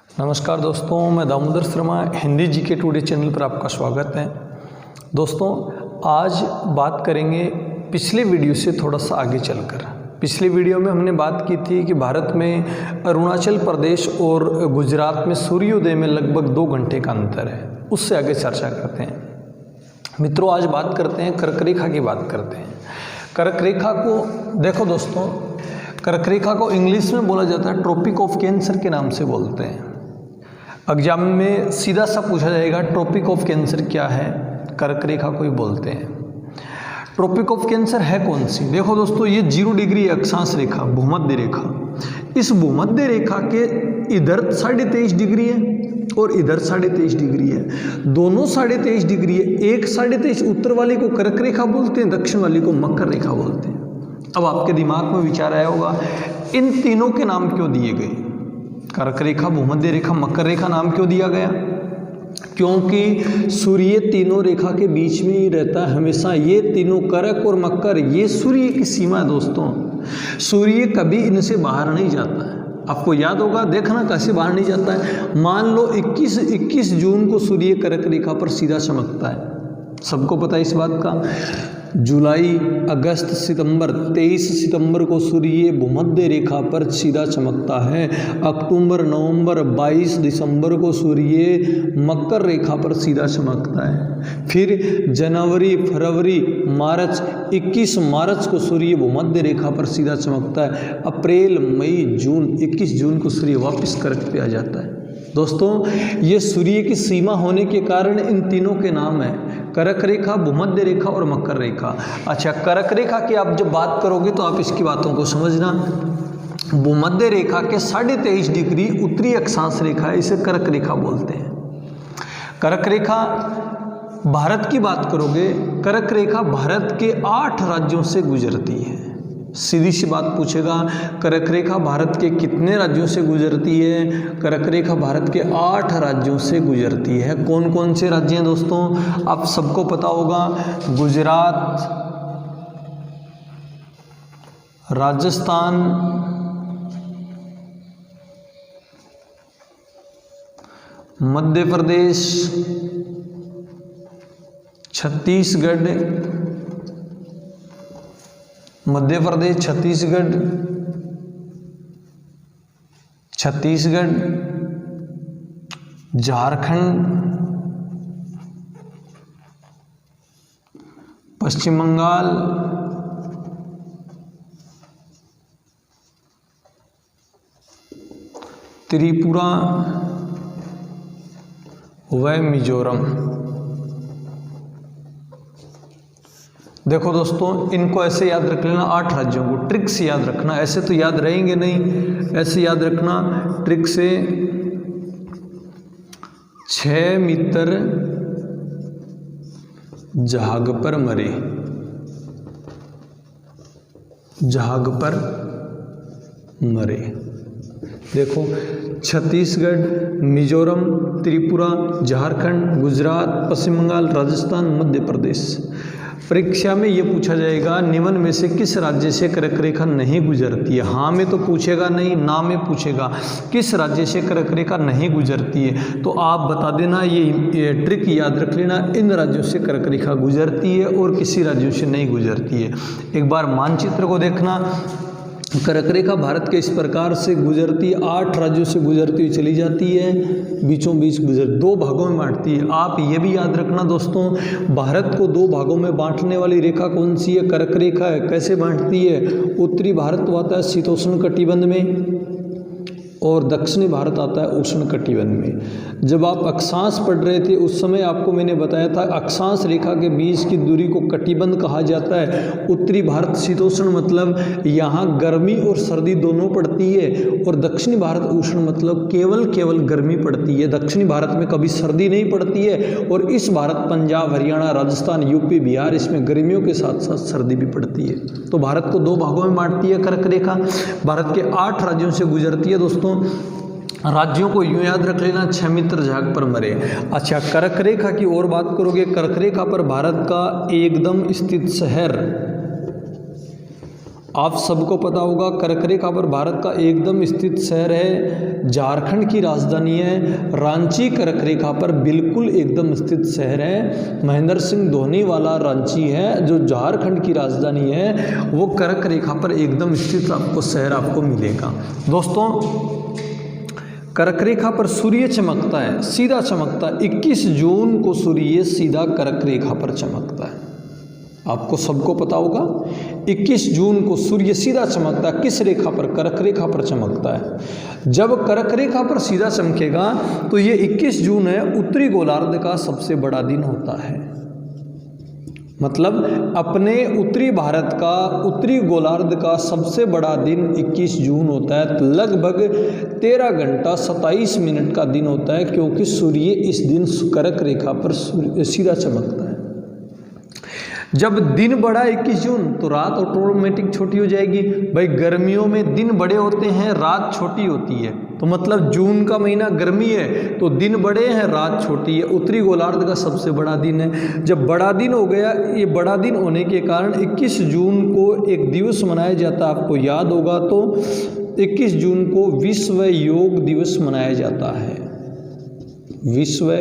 नमस्कार दोस्तों, मैं Damodar Sharma Hindi GK today channel पर आपका स्वागत है। दोस्तों, आज बात करेंगे पिछले वीडियो से थोड़ा सा आगे चलकर। पिछले वीडियो में हमने बात की थी कि भारत में अरुणाचल प्रदेश और गुजरात में सूर्योदय में लगभग 2 घंटे का अंतर है। उससे आगे चर्चा करते हैं। मित्रों, आज बात करते हैं कर्क रेखा की बात करते हैं। कर्क रेखा को देखो दोस्तों, कर्क रेखा को इंग्लिश में बोला जाता है ट्रॉपिक ऑफ कैंसर के नाम से बोलते हैं। एग्जाम में सीधा सा पूछा जाएगा ट्रॉपिक ऑफ कैंसर क्या है, कर्क रेखा को ही बोलते हैं। ट्रॉपिक ऑफ कैंसर है कौन सी? देखो दोस्तों, ये 0 डिग्री अक्षांश रेखा, भूमध्य रेखा। इस भूमध्य रेखा के इधर 23.5 डिग्री है और इधर 23.5 डिग्री है। दोनों 23.5 डिग्री है। एक 23.5 उत्तर वाली को कर्क रेखा बोलते हैं, दक्षिण वाली को मकर रेखा बोलते हैं। अब आपके दिमाग में विचार आया होगा, इन तीनों के नाम क्यों दिए गए? कर्क रेखा, भूमध्य रेखा, मकर रेखा नाम क्यों दिया गया? क्योंकि सूर्य तीनों रेखा के बीच में ही रहता है हमेशा। ये तीनों कर्क और मकर, ये सूर्य की सीमा है दोस्तों। सूर्य कभी इनसे बाहर नहीं जाता है। आपको याद होगा, देखना कैसे बाहर नहीं जाता है। मान लो 21 जून को सूर्य कर्क रेखा पर सीधा चमकता है, सबको पता है इस बात का। जुलाई, अगस्त, सितंबर, 23 सितंबर को सूर्य भूमध्य रेखा पर सीधा चमकता है। अक्टूबर, नवंबर, 22 दिसंबर को सूर्य मकर रेखा पर सीधा चमकता है। फिर जनवरी, फरवरी, मार्च, 21 मार्च को सूर्य भूमध्य रेखा पर सीधा चमकता है। अप्रैल, मई, जून, 21 जून को सूर्य वापस कर्क पे आ जाता है। दोस्तों, ये सूर्य की सीमा होने के कारण इन तीनों के नाम है, कर्क रेखा, भूमध्य रेखा और मकर रेखा। अच्छा, कर्क रेखा की आप जब बात करोगे तो आप इसकी बातों को समझना। भूमध्य रेखा के 23.5 डिग्री उत्तरी अक्षांश रेखा है, इसे कर्क रेखा बोलते हैं। कर्क रेखा, भारत की बात करोगे, कर्क रेखा भारत के 8 राज्यों से गुजरती है। सीधी सी बात पूछेगा, कर्क रेखा भारत के कितने राज्यों से गुजरती है? कर्क रेखा भारत के 8 राज्यों से गुजरती है। कौन कौन से राज्य हैं दोस्तों? आप सबको पता होगा, गुजरात, राजस्थान, मध्य प्रदेश, छत्तीसगढ़, मध्य प्रदेश, छत्तीसगढ़, झारखंड, पश्चिम बंगाल, त्रिपुरा व मिजोरम। देखो दोस्तों, इनको ऐसे याद रख लेना, 8 राज्यों को ट्रिक से याद रखना। ऐसे तो याद रहेंगे नहीं, ऐसे याद रखना ट्रिक से। 6 मित्र जहाग पर मरे, जहाग पर मरे। देखो, छत्तीसगढ़, मिजोरम, त्रिपुरा, झारखंड, गुजरात, पश्चिम बंगाल, राजस्थान, मध्य प्रदेश। परीक्षा में ये पूछा जाएगा, निम्न में से किस राज्य से कर्क रेखा नहीं गुजरती है? हाँ में तो पूछेगा नहीं, ना में पूछेगा। किस राज्य से कर्क रेखा नहीं गुजरती है तो आप बता देना। ये ट्रिक याद रख लेना, इन राज्यों से कर्क रेखा गुजरती है और किसी राज्यों से नहीं गुजरती है। एक बार मानचित्र को देखना, कर्क रेखा भारत के इस प्रकार से गुजरती है, 8 राज्यों से गुजरती हुई चली जाती है, बीचों बीच 2 भागों में बांटती है। आप ये भी याद रखना दोस्तों, भारत को 2 भागों में बांटने वाली रेखा कौन सी है? कर्क रेखा है। कैसे बांटती है? उत्तरी भारत आता है शीतोष्ण कटिबंध में और दक्षिणी भारत आता है उष्ण कटिबंध में। जब आप अक्षांश पढ़ रहे थे उस समय आपको मैंने बताया था, अक्षांश रेखा के बीच की दूरी को कटिबंध कहा जाता है। उत्तरी भारत शीतोष्ण मतलब यहाँ गर्मी और सर्दी दोनों पड़ती है, और दक्षिणी भारत उष्ण मतलब केवल गर्मी पड़ती है। दक्षिणी भारत में कभी सर्दी नहीं पड़ती है, और इस भारत पंजाब, हरियाणा, राजस्थान, यूपी, बिहार, इसमें गर्मियों के साथ साथ सर्दी भी पड़ती है। तो भारत को 2 भागों में बांटती है कर्क रेखा। भारत के 8 राज्यों से गुजरती है दोस्तों। राज्यों को यूं याद रख लेना, 6 मित्र झाग पर मरे। अच्छा, कर्क रेखा की और बात करोगे, कर्क रेखा पर भारत का एकदम स्थित शहर आप सबको पता होगा कर्क रेखा पर भारत का एकदम स्थित शहर है, झारखंड की राजधानी है रांची। कर्क रेखा पर बिल्कुल एकदम स्थित शहर है, महेंद्र सिंह धोनी वाला रांची है जो झारखंड की राजधानी है, वो कर्क रेखा पर एकदम स्थित आपको शहर आपको मिलेगा। दोस्तों कर्क रेखा पर सूर्य चमकता है, सीधा चमकता है। 21 जून को सूर्य सीधा कर्क रेखा पर चमकता है, आपको सबको पता होगा। 21 जून को सूर्य सीधा चमकता है, किस रेखा पर? कर्क रेखा पर चमकता है। जब कर्क रेखा पर सीधा चमकेगा तो ये 21 जून है, उत्तरी गोलार्ध का सबसे बड़ा दिन होता है। मतलब अपने उत्तरी भारत का, उत्तरी गोलार्ध का सबसे बड़ा दिन 21 जून होता है। तो लगभग 13 घंटा 27 मिनट का दिन होता है, क्योंकि सूर्य इस दिन कर्क रेखा पर सीधा चमकता है। जब दिन बड़ा 21 जून तो रात ऑटोमेटिक छोटी हो जाएगी। भाई गर्मियों में दिन बड़े होते हैं, रात छोटी होती है, तो मतलब जून का महीना गर्मी है तो दिन बड़े हैं, रात छोटी है। उत्तरी गोलार्ध का सबसे बड़ा दिन है। जब बड़ा दिन हो गया, ये बड़ा दिन होने के कारण 21 जून को एक दिवस मनाया जाता है, आपको याद होगा तो 21 जून को विश्व योग दिवस मनाया जाता है। विश्व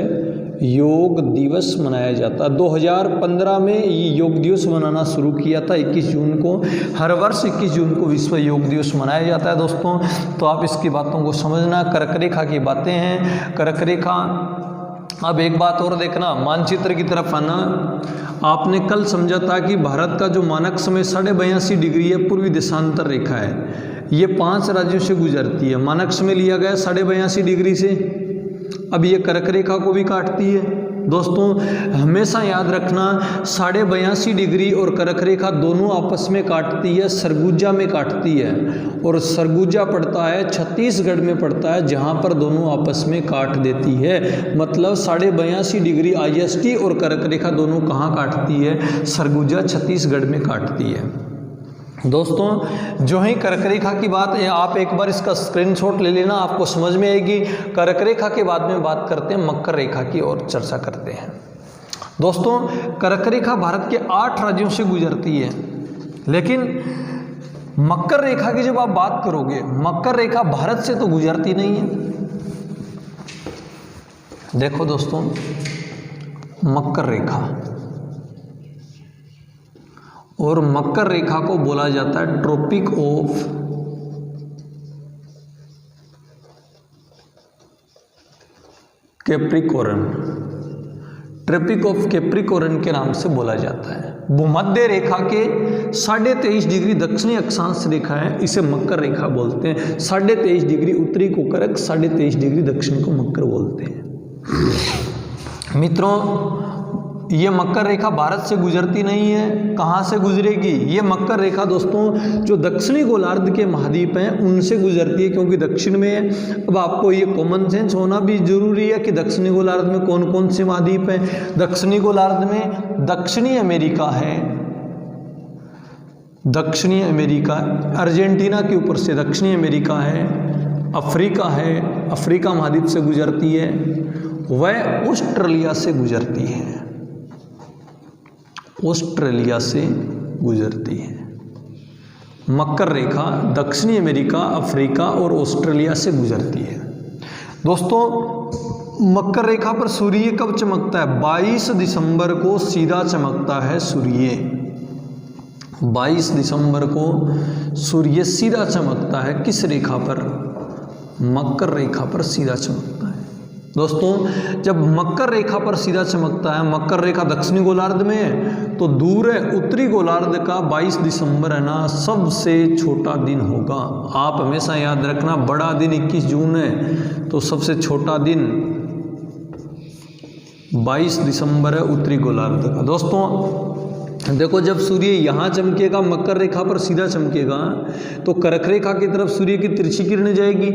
योग दिवस मनाया जाता है। 2015 में ये योग दिवस मनाना शुरू किया था 21 जून को। हर वर्ष 21 जून को विश्व योग दिवस मनाया जाता है दोस्तों। तो आप इसकी बातों को समझना, कर्क रेखा की बातें हैं। कर्क रेखा, अब एक बात और देखना, मानचित्र की तरफ आना। आपने कल समझा था कि भारत का जो मानक समय 82.5 डिग्री है, पूर्वी देशांतर रेखा है, ये 5 राज्यों से गुजरती है। मानक समय लिया गया 82.5 डिग्री से। अब ये कर्क रेखा को भी काटती है। दोस्तों हमेशा याद रखना, 82.5 डिग्री और कर्क रेखा दोनों आपस में काटती है, सरगुजा में काटती है। और सरगुजा पड़ता है छत्तीसगढ़ में पड़ता है, जहाँ पर दोनों आपस में काट देती है। मतलब 82.5 डिग्री IST और कर्क रेखा दोनों कहाँ काटती है? सरगुजा छत्तीसगढ़ में काटती है। दोस्तों जो ही कर्क रेखा की बात है, आप एक बार इसका स्क्रीनशॉट ले लेना, आपको समझ में आएगी। कर्क रेखा के बाद में बात करते हैं मकर रेखा की और चर्चा करते हैं। दोस्तों कर्क रेखा भारत के 8 राज्यों से गुजरती है, लेकिन मकर रेखा की जब आप बात करोगे, मकर रेखा भारत से तो गुजरती नहीं है। देखो दोस्तों, मकर रेखा, और मकर रेखा को बोला जाता है tropic of Capricorn. Tropic of Capricorn के नाम से बोला जाता है। भूमध्य रेखा के 23.5 डिग्री दक्षिणी अक्षांश रेखा है, इसे मकर रेखा बोलते हैं। 23.5 डिग्री उत्तरी को कर्क, 23.5 डिग्री दक्षिण को मकर बोलते हैं। मित्रों ये मकर रेखा भारत से गुजरती नहीं है। कहाँ से गुजरेगी? ये मकर रेखा दोस्तों जो दक्षिणी गोलार्ध के महाद्वीप हैं उनसे गुजरती है, क्योंकि दक्षिण में है। अब आपको ये कॉमन सेंस होना भी जरूरी है कि दक्षिणी गोलार्ध में कौन कौन से महाद्वीप हैं। दक्षिणी गोलार्ध में दक्षिणी अमेरिका है, दक्षिणी अमेरिका, अर्जेंटीना के ऊपर से दक्षिणी अमेरिका है, अफ्रीका है, अफ्रीका महाद्वीप से गुजरती है, वह ऑस्ट्रेलिया से गुजरती है, ऑस्ट्रेलिया से गुजरती है। मकर रेखा दक्षिणी अमेरिका, अफ्रीका और ऑस्ट्रेलिया से गुजरती है। दोस्तों मकर रेखा पर सूर्य कब चमकता है? 22 दिसंबर को सीधा चमकता है सूर्य। 22 दिसंबर को सूर्य सीधा चमकता है। किस रेखा पर? मकर रेखा पर सीधा चमकता है। दोस्तों जब मकर रेखा पर सीधा चमकता है, मकर रेखा दक्षिणी गोलार्ध में है तो दूर है उत्तरी गोलार्ध का 22 दिसंबर है ना, सबसे छोटा दिन होगा। आप हमेशा याद रखना, बड़ा दिन 21 जून है तो सबसे छोटा दिन 22 दिसंबर है उत्तरी गोलार्ध का। दोस्तों देखो, जब सूर्य यहाँ चमकेगा, मकर रेखा पर सीधा चमकेगा, तो कर्क रेखा की तरफ सूर्य की तिरछी किरणें जाएगी,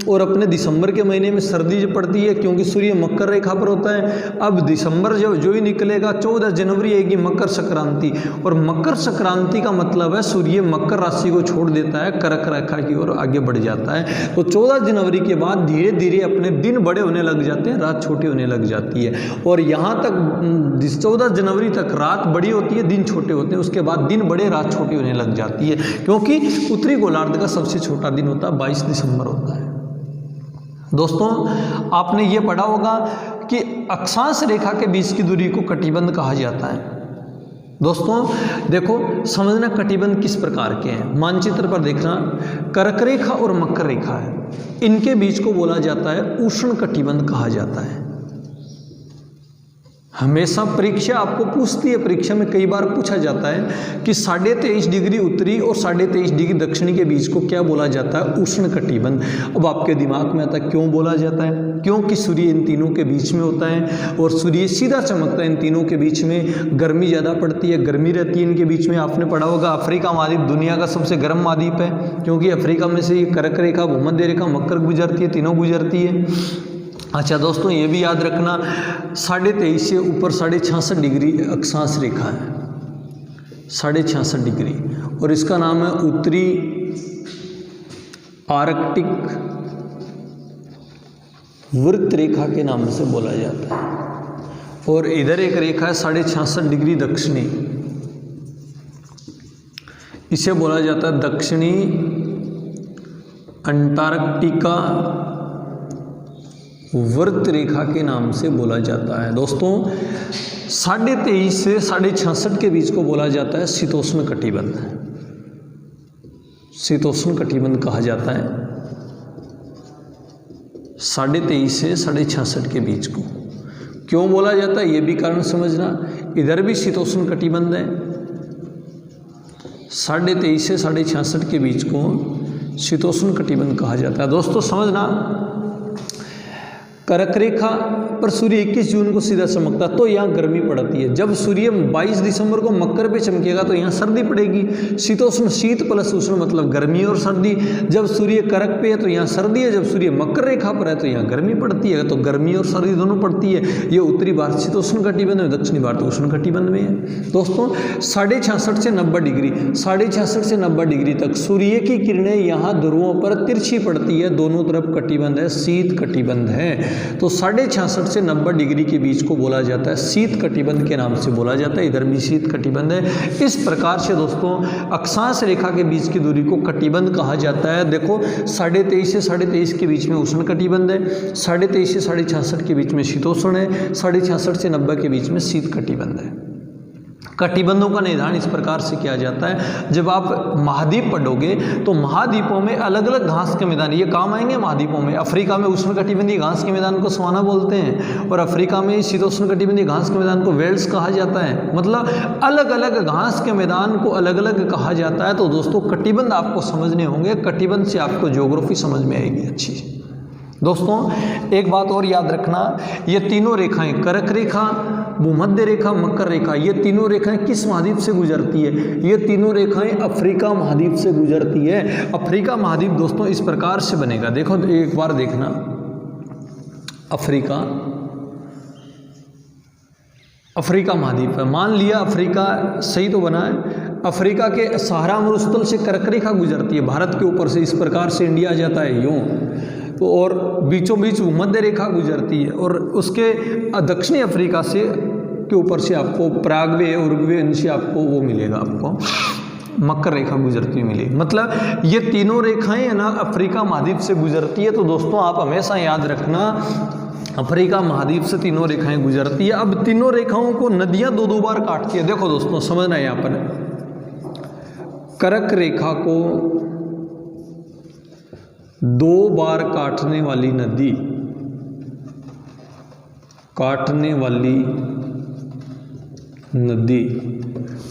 और अपने दिसंबर के महीने में सर्दी जो पड़ती है क्योंकि सूर्य मकर रेखा पर होता है। अब दिसंबर जो ही निकलेगा 14 जनवरी आएगी मकर संक्रांति, और मकर संक्रांति का मतलब है सूर्य मकर राशि को छोड़ देता है, कर्क रेखा की ओर आगे बढ़ जाता है। तो 14 जनवरी के बाद धीरे धीरे अपने दिन बड़े होने लग जाते हैं, रात छोटी होने लग जाती है, और यहाँ तक 14 जनवरी तक रात बड़ी होती है, दिन छोटे होते हैं, उसके बाद दिन बड़े रात छोटी होने लग जाती है, क्योंकि उत्तरी गोलार्ध का सबसे छोटा दिन होता है 22 दिसंबर होता है। दोस्तों आपने ये पढ़ा होगा कि अक्षांश रेखा के बीच की दूरी को कटिबंध कहा जाता है। दोस्तों देखो समझना कटिबंध किस प्रकार के हैं, मानचित्र पर देखना, कर्क रेखा और मकर रेखा है, इनके बीच को बोला जाता है उष्ण कटिबंध कहा जाता है। हमेशा परीक्षा आपको पूछती है, परीक्षा में कई बार पूछा जाता है कि 23.5 डिग्री उत्तरी और 23.5 डिग्री दक्षिणी के बीच को क्या बोला जाता है, उष्ण कटिबंध। अब आपके दिमाग में आता है क्यों बोला जाता है, क्योंकि सूर्य इन तीनों के बीच में होता है और सूर्य सीधा चमकता है इन तीनों के बीच में, गर्मी ज़्यादा पड़ती है, गर्मी रहती है इनके बीच में। आपने पढ़ा होगा अफ्रीका महाद्वीप दुनिया का सबसे गर्म महाद्वीप है, क्योंकि अफ्रीका में से ये कर्क रेखा, भूमध्य रेखा, मकर गुजरती है, तीनों गुजरती है। अच्छा दोस्तों ये भी याद रखना 23.5 से ऊपर 66.5 डिग्री अक्षांश रेखा है, 66.5 डिग्री, और इसका नाम है उत्तरी आर्कटिक वृत्त रेखा के नाम से बोला जाता है। और इधर एक रेखा है 66.5 डिग्री दक्षिणी, इसे बोला जाता है दक्षिणी अंटार्कटिका वृत्त रेखा के नाम से बोला जाता है। दोस्तों 23.5 से 66.5 के बीच को बोला जाता है शीतोष्ण कटिबंध, शीतोष्ण कटिबंध कहा जाता है 23.5 से 66.5 के बीच को। क्यों बोला जाता है ये भी कारण समझना, इधर भी शीतोष्ण कटिबंध है, 23.5 से 66.5 के बीच को शीतोष्ण कटिबंध कहा जाता है। दोस्तों समझना कर्क रेखा पर सूर्य 21 जून को सीधा चमकता तो यहाँ गर्मी पड़ती है, जब सूर्य 22 दिसंबर को मकर पे चमकेगा तो यहाँ सर्दी पड़ेगी। शीतोष्ण, शीत प्लस उष्ण मतलब गर्मी और सर्दी। जब सूर्य कर्क पे है तो यहाँ सर्दी है, जब सूर्य मकर रेखा पर है तो यहाँ गर्मी पड़ती है, तो गर्मी और सर्दी दोनों पड़ती है। ये उत्तरी भारत शीतोष्ण कटिबंध में, दक्षिणी भारत उष्ण कटिबंध में है। दोस्तों 66.5 से 90 डिग्री, 66 से 90 डिग्री तक सूर्य की किरणें यहाँ ध्रुवों पर तिरछी पड़ती है, दोनों तरफ कटिबंध है, शीत कटिबंध है। तो 66.5 से 90 डिग्री के बीच को बोला जाता है शीत कटिबंध के नाम से बोला जाता है, इधर भी शीत कटिबंध है। इस प्रकार से दोस्तों अक्षांश रेखा के बीच की दूरी को कटिबंध कहा जाता है। देखो 23.5 से 23.5 के बीच में उष्ण कटिबंध है, 23.5 से 66 के बीच में शीतोष्ण है, 66 से 90 के बीच में शीत कटिबंध है। कटिबंधों का निर्धारण इस प्रकार से किया जाता है, जब आप महाद्वीप पढ़ोगे तो महाद्वीपों में अलग अलग घास के मैदान ये काम आएंगे। महाद्वीपों में अफ्रीका में उष्ण कटिबंधीय घास के मैदान को सवाना बोलते हैं, और अफ्रीका में शीतोष्ण कटिबंधीय घास के मैदान को वेल्स कहा जाता है। मतलब अलग अलग घास के मैदान को अलग अलग कहा जाता है। तो दोस्तों कटिबंध आपको समझने होंगे, कटिबंध से आपको ज्योग्राफी समझ में आएगी अच्छी। दोस्तों एक बात और याद रखना, ये तीनों रेखाएं कर्क रेखा, भूमध्य रेखा, मकर रेखा, ये तीनों रेखाएं किस महाद्वीप से गुजरती है? ये तीनों रेखाएं अफ्रीका महाद्वीप से गुजरती है। अफ्रीका महाद्वीप दोस्तों इस प्रकार से बनेगा, देखो एक बार देखना, अफ्रीका महाद्वीप है, मान लिया अफ्रीका सही तो बना है। अफ्रीका के सहारा मरुस्थल से कर्क रेखा गुजरती है भारत के ऊपर से, इस प्रकार से इंडिया जाता है यूं तो, और बीचों बीच भूमध्य रेखा गुजरती है, और उसके दक्षिणी अफ्रीका से के ऊपर से आपको पराग्वे, उरुग्वे, इनसे आपको वो मिलेगा, आपको मकर रेखा गुजरती हुई मिलेगी। मतलब ये तीनों रेखाएं है ना अफ्रीका महाद्वीप से गुजरती है। तो दोस्तों आप हमेशा याद रखना अफ्रीका महाद्वीप से तीनों रेखाएं गुजरती है। अब तीनों रेखाओं को नदियां दो दो बार काटती है। देखो दोस्तों समझना है, यहाँ पर कर्क रेखा को 2 बार काटने वाली नदी, नदी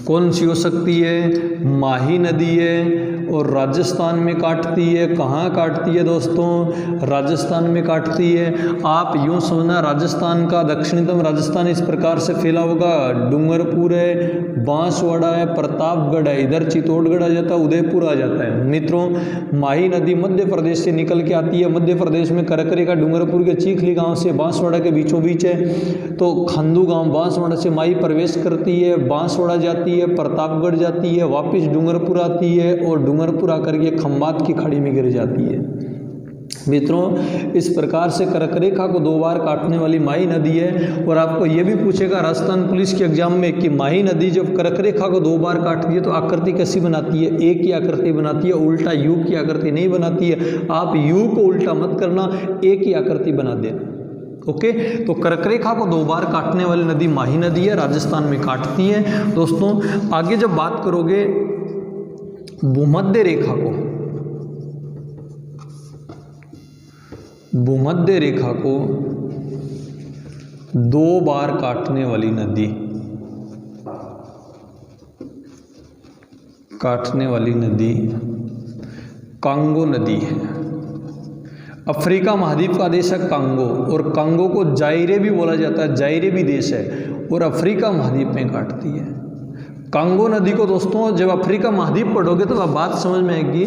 कौन सी हो सकती है? माही नदी है और राजस्थान में काटती है। कहाँ काटती है दोस्तों? राजस्थान में काटती है। आप यूँ समझना, राजस्थान का दक्षिणतम राजस्थान इस प्रकार से फैला होगा, डूंगरपुर है, बांसवाड़ा है, प्रतापगढ़ है, इधर चित्तौड़गढ़ आ जाता है, उदयपुर आ जाता है। मित्रों, माही नदी मध्य प्रदेश से निकल के आती है। मध्य प्रदेश में करकरे का डूंगरपुर के चीखली गाँव से बांसवाड़ा के बीचों बीच है। तो खंदू गाँव बांसवाड़ा से माही प्रवेश करती है, बांसवाड़ा जाती है, प्रतापगढ़ जाती है, वापस डूंगरपुर आती है और डूंगरपुर आकर के खंबात की खाड़ी में गिर जाती है। मित्रों, इस प्रकार से कर्क रेखा को 2 बार काटने वाली माही नदी है। और आपको ये भी पूछेगा राजस्थान पुलिस के एग्जाम में कि माही नदी जब कर्क रेखा को 2 बार काटती है तो आकृति कैसी बनाती है? ए की आकृति बनाती है, उल्टा यू की आकृति नहीं बनाती है। आप यू को उल्टा मत करना, ए की आकृति बना देना। ओके, तो कर्क रेखा को 2 बार काटने वाली नदी माही नदी है, राजस्थान में काटती है। दोस्तों, आगे जब बात करोगे भूमध्य रेखा को, भूमध्य रेखा को 2 बार काटने वाली नदी, काटने वाली नदी कांगो नदी है। अफ्रीका महाद्वीप का देश है कांगो, और कांगो को जायरे भी बोला जाता है, जायरे भी देश है और अफ्रीका महाद्वीप में काटती है। कांगो नदी को दोस्तों जब अफ्रीका महाद्वीप पढ़ोगे तो अब बात समझ में आएगी।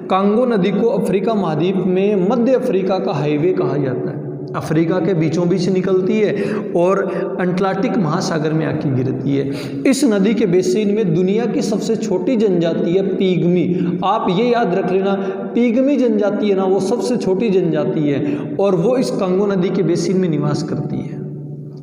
कांगो नदी को अफ्रीका महाद्वीप में मध्य अफ्रीका का हाईवे कहा जाता है। अफ्रीका के बीचों बीच निकलती है और अटलांटिक महासागर में आके गिरती है। इस नदी के बेसिन में दुनिया की सबसे छोटी जनजाति है पिग्मी। आप ये याद रख लेना, पिग्मी जनजाति है ना, वो सबसे छोटी जनजाति है और वो इस कांगो नदी के बेसिन में निवास करती है।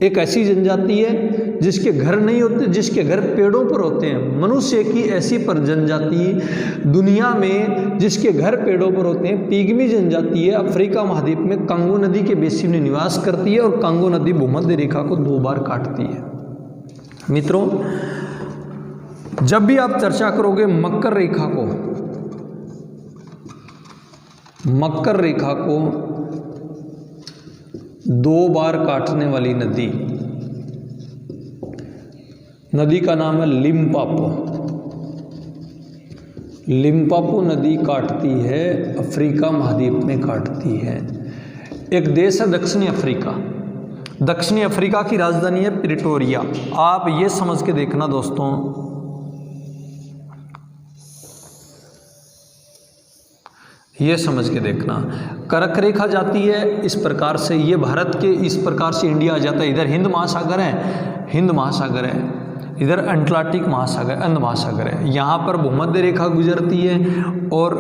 एक ऐसी जनजाति है जिसके घर नहीं होते, जिसके घर पेड़ों पर होते हैं। मनुष्य की ऐसी पर जनजाति दुनिया में जिसके घर पेड़ों पर होते हैं, पिग्मी जनजाति है। अफ्रीका महाद्वीप में कांगो नदी के बेसिन में निवास करती है और कांगो नदी भूमध्य रेखा को 2 बार काटती है। मित्रों, जब भी आप चर्चा करोगे मकर रेखा को, मकर रेखा को 2 बार काटने वाली नदी, नदी का नाम है लिम्पोपो। लिम्पोपो नदी काटती है, अफ्रीका महाद्वीप में काटती है। एक देश है दक्षिणी अफ्रीका। दक्षिणी अफ्रीका की राजधानी है प्रिटोरिया। आप ये समझ के देखना दोस्तों, ये समझ के देखना, कर्क रेखा जाती है इस प्रकार से, ये भारत के इस प्रकार से इंडिया आ जाता है। इधर हिंद महासागर है, हिंद महासागर है, इधर अटलांटिक महासागर, अंध महासागर है। यहाँ पर भूमध्य रेखा गुजरती है और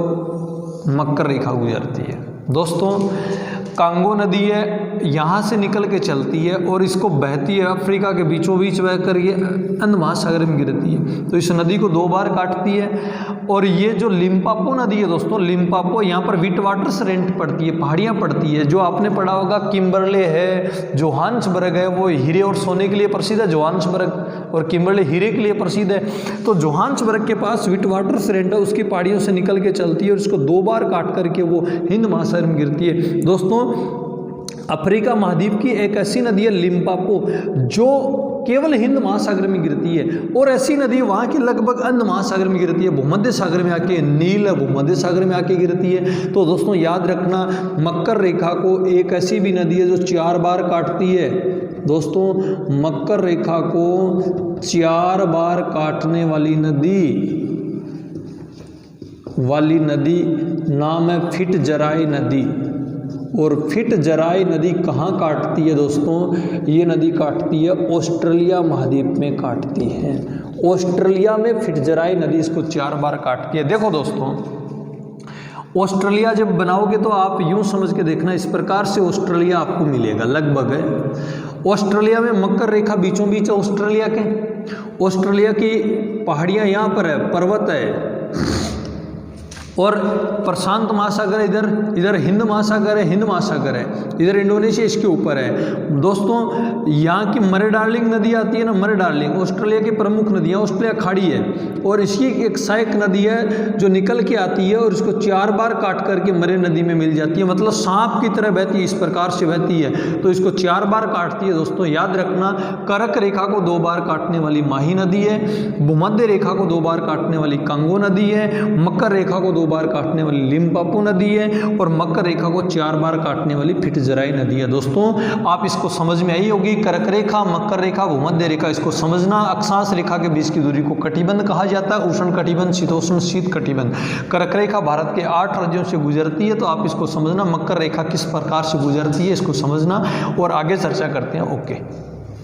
मकर रेखा गुजरती है। दोस्तों, कांगो नदी है, यहाँ से निकल के चलती है और इसको बहती है, अफ्रीका के बीचों बीच बह कर ये अंध महासागर में गिरती है। तो इस नदी को 2 बार काटती है। और ये जो लिम्पोपो नदी है दोस्तों, लिम्पोपो, यहाँ पर विट वाटर सरेंट पड़ती है, पहाड़ियाँ पड़ती है। जो आपने पढ़ा होगा किम्बरले है, जोहान्सबर्ग है, वो हीरे और सोने के लिए प्रसिद्ध है, जोहान्सबर्ग, और किम्बरले हीरे के लिए प्रसिद्ध है। तो जोहान्सबर्ग के पास विट वाटर सरेंट है, उसकी पहाड़ियों से निकल के चलती है और इसको 2 बार काट करके वो हिंद महासागर में गिरती है। दोस्तों, अफ्रीका महाद्वीप की एक ऐसी नदी है लिम्पोपो जो केवल हिंद महासागर में गिरती है, और ऐसी नदी वहाँ की लगभग अंध महासागर में गिरती है, भूमध्य सागर में आके, नील भूमध्य सागर में आके गिरती है। तो दोस्तों याद रखना, मकर रेखा को एक ऐसी भी नदी है जो 4 बार काटती है। दोस्तों, मकर रेखा को 4 बार काटने वाली नदी नाम है फिटजराई नदी। और फिटजराई नदी कहाँ काटती है दोस्तों? ये नदी काटती है ऑस्ट्रेलिया महाद्वीप में काटती है। ऑस्ट्रेलिया में फिटजराई नदी इसको 4 बार काटती है। देखो दोस्तों, ऑस्ट्रेलिया जब बनाओगे तो आप यूं समझ के देखना, इस प्रकार से ऑस्ट्रेलिया आपको मिलेगा लगभग है। ऑस्ट्रेलिया में मकर रेखा बीचों बीच है ऑस्ट्रेलिया के। ऑस्ट्रेलिया की पहाड़ियाँ यहाँ पर है, पर्वत है, और प्रशांत महासागर इधर, इधर हिंद महासागर है, हिंद महासागर है, इधर इंडोनेशिया इसके ऊपर है। दोस्तों यहाँ की मरे डार्लिंग नदी आती है ना, मरे डार्लिंग ऑस्ट्रेलिया की प्रमुख नदियाँ, ऑस्ट्रेलिया खाड़ी है और इसकी एक सहायक नदी है जो निकल के आती है और इसको 4 बार काट करके मरे नदी में मिल जाती है, मतलब सांप की तरह बहती है, इस प्रकार से बहती है। तो इसको 4 बार काटती है। दोस्तों याद रखना, करक रेखा को 2 बार काटने वाली माही नदी है, भूमध्य रेखा को 2 बार काटने वाली कांगो नदी है, मकर रेखा को 2 बार काटने वाली लिम्पापू नदी है और मकर रेखा को 4 बार काटने वाली फिटजराई नदी है। दोस्तों आप इसको समझ में आई होगी, कर्क रेखा, मकर रेखा, भूमध्य रेखा, इसको समझना। अक्षांश रेखा के बीच की दूरी को कटिबंध कहा जाता है, उष्ण कटिबंध, शीतोष्ण, शीत कटिबंध। कर्क रेखा भारत के 8 राज्यों से गुजरती है, तो आप इसको समझना। मकर रेखा किस प्रकार से गुजरती है इसको समझना और आगे चर्चा करते हैं। ओके।